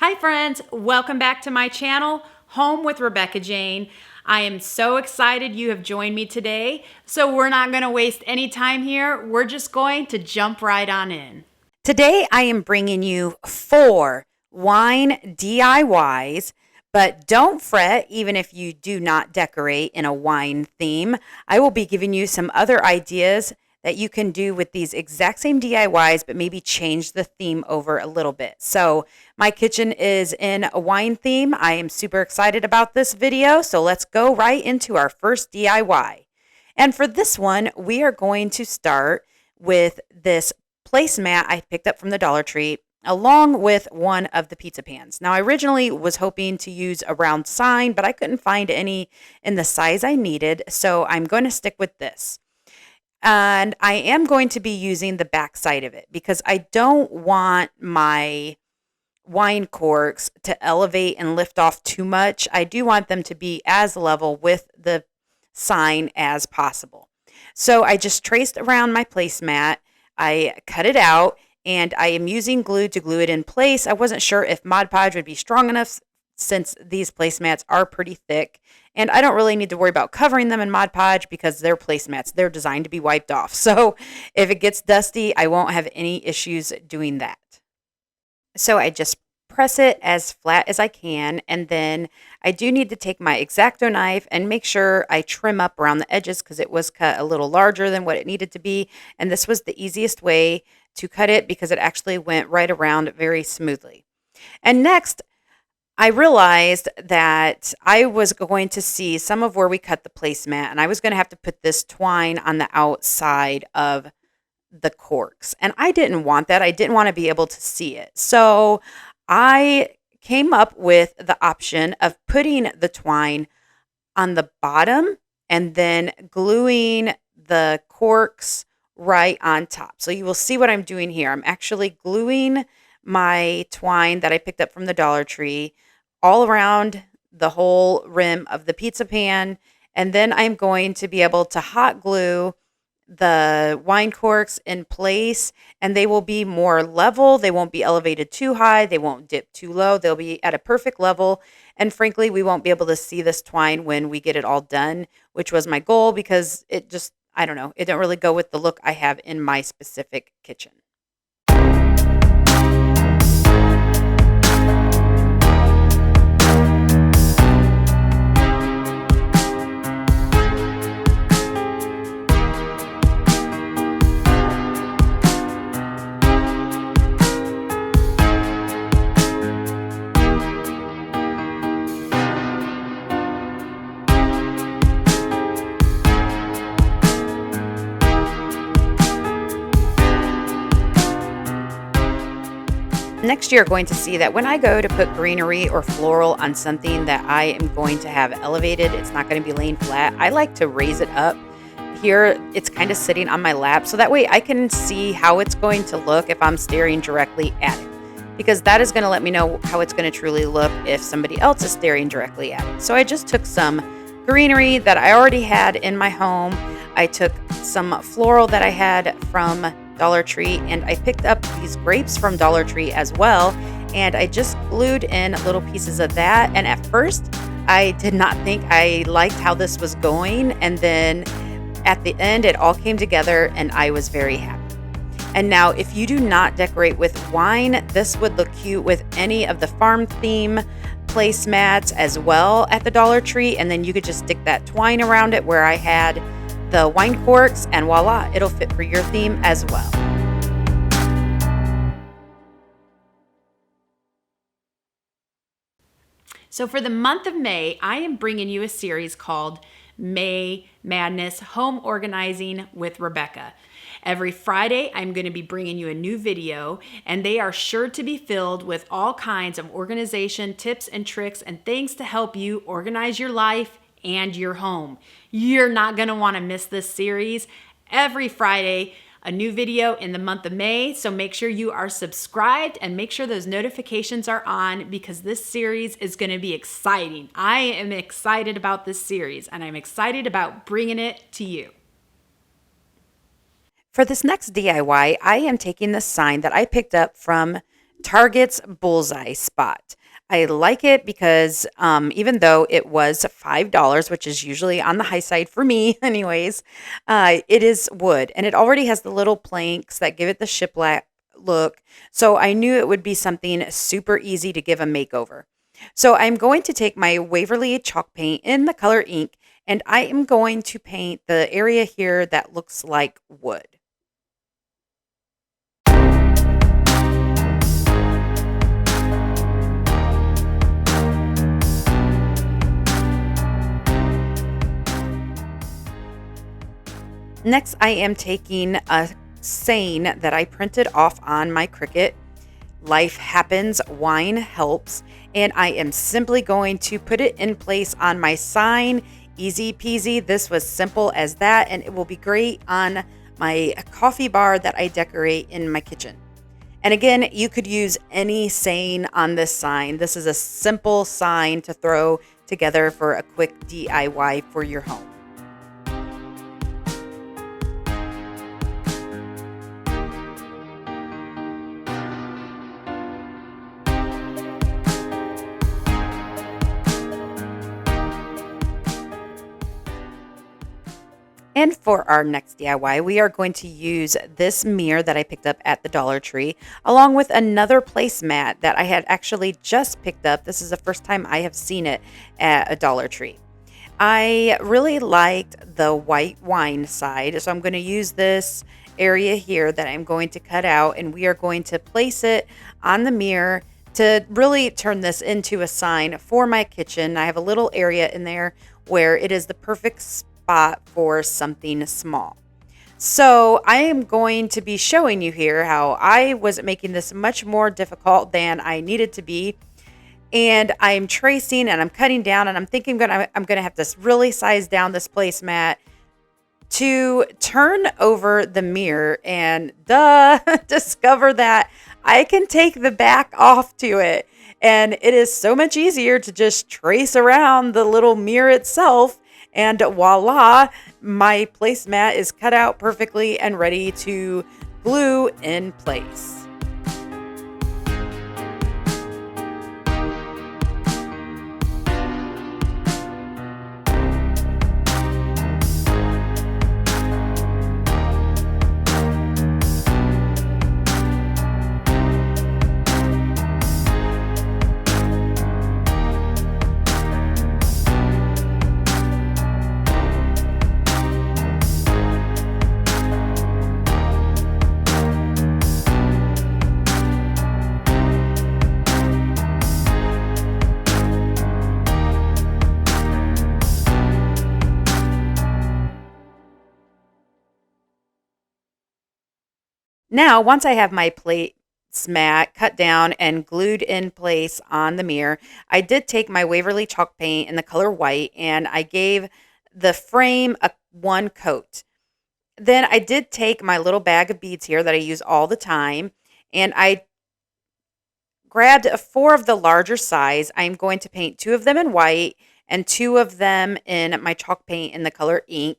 Hi friends, welcome back to my channel, Home with Rebecca Jane. I am so excited you have joined me today, so we're not going to waste any time here. We're just going to jump right on in. Today I am bringing you 4 wine DIYs, but don't fret even if you do not decorate in a wine theme. I will be giving you some other ideas that you can do with these exact same DIYs, but maybe change the theme over a little bit. So my kitchen is in a wine theme. I am super excited about this video. So let's go right into our first DIY. And for this one, we are going to start with this placemat I picked up from the Dollar Tree, along with one of the pizza pans. Now, I originally was hoping to use a round sign, but I couldn't find any in the size I needed. So I'm going to stick with this. And I am going to be using the back side of it because I don't want my wine corks to elevate and lift off too much. I do want them to be as level with the sign as possible. So I just traced around my placemat. I cut it out and I am using glue to glue it in place. I wasn't sure if Mod Podge would be strong enough since these placemats are pretty thick. And I don't really need to worry about covering them in Mod Podge because they're placemats. They're designed to be wiped off. So if it gets dusty, I won't have any issues doing that. So I just press it as flat as I can. And then I do need to take my X-Acto knife and make sure I trim up around the edges because it was cut a little larger than what it needed to be. And this was the easiest way to cut it because it actually went right around very smoothly. And next, I realized that I was going to see some of where we cut the placemat, and I was going to have to put this twine on the outside of the corks. And I didn't want that. I didn't want to be able to see it. So I came up with the option of putting the twine on the bottom and then gluing the corks right on top. So you will see what I'm doing here. I'm actually gluing my twine that I picked up from the Dollar Tree all around the whole rim of the pizza pan. And then I'm going to be able to hot glue the wine corks in place, and they will be more level. They won't be elevated too high. They won't dip too low. They'll be at a perfect level. And frankly, we won't be able to see this twine when we get it all done, which was my goal because it just, I don't know, it didn't really go with the look I have in my specific kitchen. Next, you're going to see that when I go to put greenery or floral on something that I am going to have elevated, it's not going to be laying flat. I like to raise it up. Here, it's kind of sitting on my lap, so that way I can see how it's going to look if I'm staring directly at it. Because that is going to let me know how it's going to truly look if somebody else is staring directly at it. So I just took some greenery that I already had in my home. I took some floral that I had from Dollar Tree, and I picked up these grapes from Dollar Tree as well, and I just glued in little pieces of that. And at first I did not think I liked how this was going, and then at the end it all came together and I was very happy. And now if you do not decorate with wine, this would look cute with any of the farm theme placemats as well at the Dollar Tree, and then you could just stick that twine around it where I had the wine corks, and voila, it'll fit for your theme as well. So for the month of May, I am bringing you a series called May Madness Home Organizing with Rebecca. Every Friday, I'm going to be bringing you a new video, and they are sure to be filled with all kinds of organization tips and tricks and things to help you organize your life and your home. You're not going to want to miss this series. Every Friday, a new video in the month of May. So make sure you are subscribed and make sure those notifications are on because this series is going to be exciting. I am excited about this series and I'm excited about bringing it to you. For this next DIY, I am taking the sign that I picked up from Target's bullseye spot. I like it because even though it was $5, which is usually on the high side for me, anyways, it is wood and it already has the little planks that give it the shiplap look. So I knew it would be something super easy to give a makeover. So I'm going to take my Waverly chalk paint in the color ink and I am going to paint the area here that looks like wood. Next, I am taking a saying that I printed off on my Cricut. Life happens, wine helps. And I am simply going to put it in place on my sign. Easy peasy. This was simple as that. And it will be great on my coffee bar that I decorate in my kitchen. And again, you could use any saying on this sign. This is a simple sign to throw together for a quick DIY for your home. And for our next DIY, we are going to use this mirror that I picked up at the Dollar Tree, along with another placemat that I had actually just picked up. This is the first time I have seen it at a Dollar Tree. I really liked the white wine side, so I'm going to use this area here that I'm going to cut out, and we are going to place it on the mirror to really turn this into a sign for my kitchen. I have a little area in there where it is the perfect spot for something small. So I am going to be showing you here how I was making this much more difficult than I needed to be. And I'm tracing and I'm cutting down and I'm thinking I'm gonna have to really size down this placemat to turn over the mirror and discover that I can take the back off to it. And it is so much easier to just trace around the little mirror itself. And voila, my placemat is cut out perfectly and ready to glue in place. Now, once I have my placemat cut down and glued in place on the mirror, I did take my Waverly chalk paint in the color white and I gave the frame one coat. Then I did take my little bag of beads here that I use all the time and I grabbed 4 of the larger size. I'm going to paint 2 of them in white and 2 of them in my chalk paint in the color ink.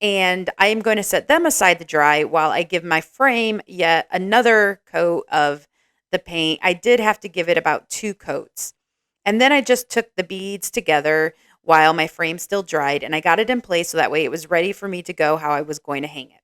And I am going to set them aside to dry while I give my frame yet another coat of the paint. I did have to give it about 2 coats. And then I just took the beads together while my frame still dried and I got it in place so that way it was ready for me to go how I was going to hang it.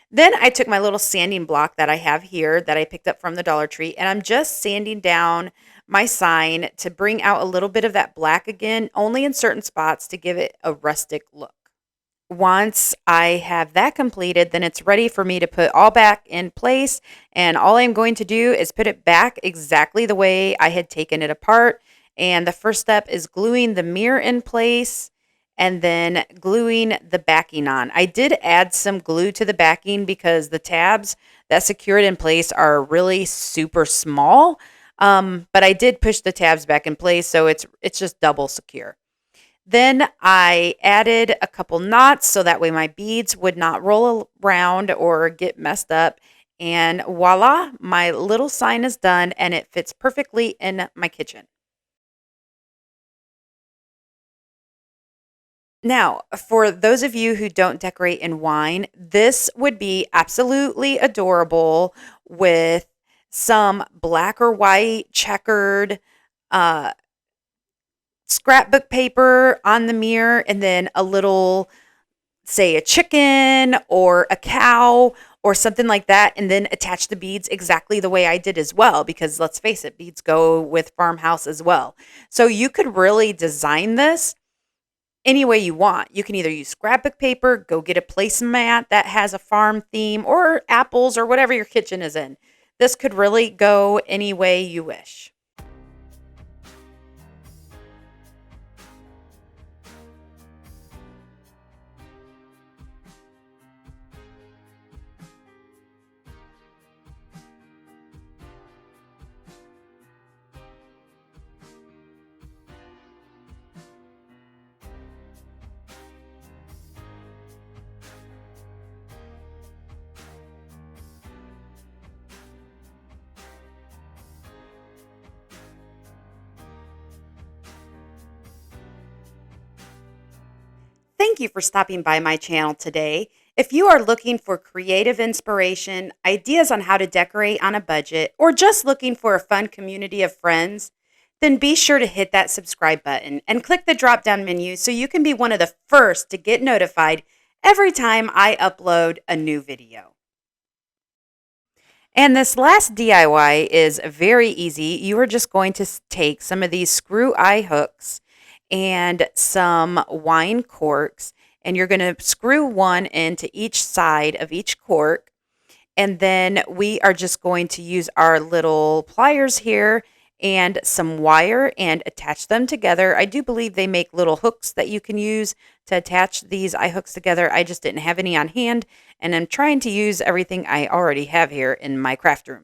Then I took my little sanding block that I have here that I picked up from the Dollar Tree and I'm just sanding down my sign to bring out a little bit of that black again, only in certain spots to give it a rustic look. Once I have that completed, then it's ready for me to put all back in place. And all I'm going to do is put it back exactly the way I had taken it apart. And the first step is gluing the mirror in place and then gluing the backing on. I did add some glue to the backing because the tabs that secure it in place are really super small. But I did push the tabs back in place, so it's just double secure. Then I added a couple knots so that way my beads would not roll around or get messed up. And voila, my little sign is done and it fits perfectly in my kitchen. Now, for those of you who don't decorate in wine, this would be absolutely adorable with some black or white checkered uh, scrapbook paper on the mirror, and then a little, say, a chicken or a cow or something like that, and then attach the beads exactly the way I did as well, because let's face it, beads go with farmhouse as well. So you could really design this any way you want. You can either use scrapbook paper, go get a placemat that has a farm theme, or apples, or whatever your kitchen is in. This could really go any way you wish. Thank you for stopping by my channel today. If you are looking for creative inspiration, ideas on how to decorate on a budget, or just looking for a fun community of friends, then be sure to hit that subscribe button and click the drop down menu so you can be one of the first to get notified every time I upload a new video. And this last DIY is very easy. You are just going to take some of these screw eye hooks and some wine corks, and you're going to screw one into each side of each cork. And then we are just going to use our little pliers here and some wire and attach them together. I do believe they make little hooks that you can use to attach these eye hooks together. I just didn't have any on hand, and I'm trying to use everything I already have here in my craft room.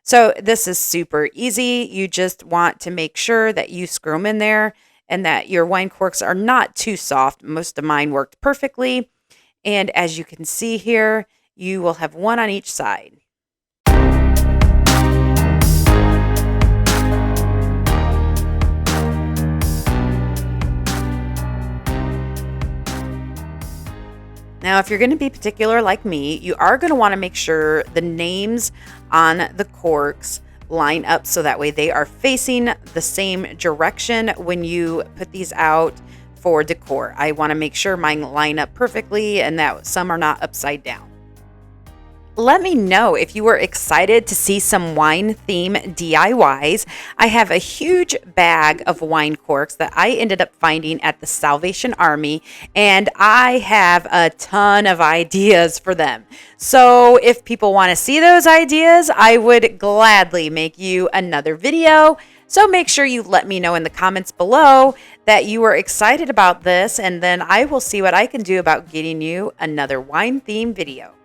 So this is super easy. You just want to make sure that you screw them in there and that your wine corks are not too soft. Most of mine worked perfectly. And as you can see here, you will have one on each side. Now, if you're going to be particular like me, you are going to want to make sure the names on the corks line up so that way they are facing the same direction when you put these out for decor. I want to make sure mine line up perfectly and that some are not upside down. Let me know if you were excited to see some wine theme DIYs. I have a huge bag of wine corks that I ended up finding at the Salvation Army, and I have a ton of ideas for them. So if people want to see those ideas, I would gladly make you another video. So make sure you let me know in the comments below that you are excited about this, and then I will see what I can do about getting you another wine theme video.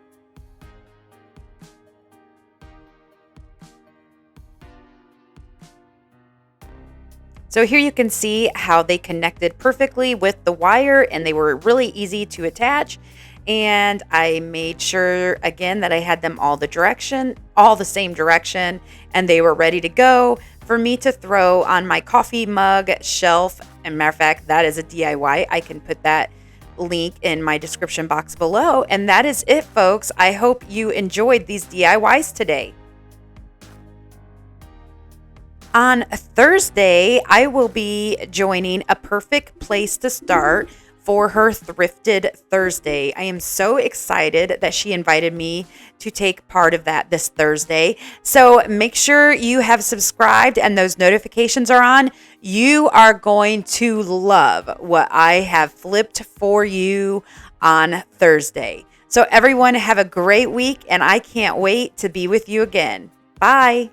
So here you can see how they connected perfectly with the wire, and they were really easy to attach. And I made sure again that I had them all the same direction, and they were ready to go for me to throw on my coffee mug shelf. And matter of fact, that is a DIY. I can put that link in my description box below. And that is it, folks. I hope you enjoyed these DIYs today. On Thursday, I will be joining A Perfect Place to Start for her Thrifted Thursday. I am so excited that she invited me to take part of that this Thursday. So make sure you have subscribed and those notifications are on. You are going to love what I have flipped for you on Thursday. So everyone have a great week, and I can't wait to be with you again. Bye.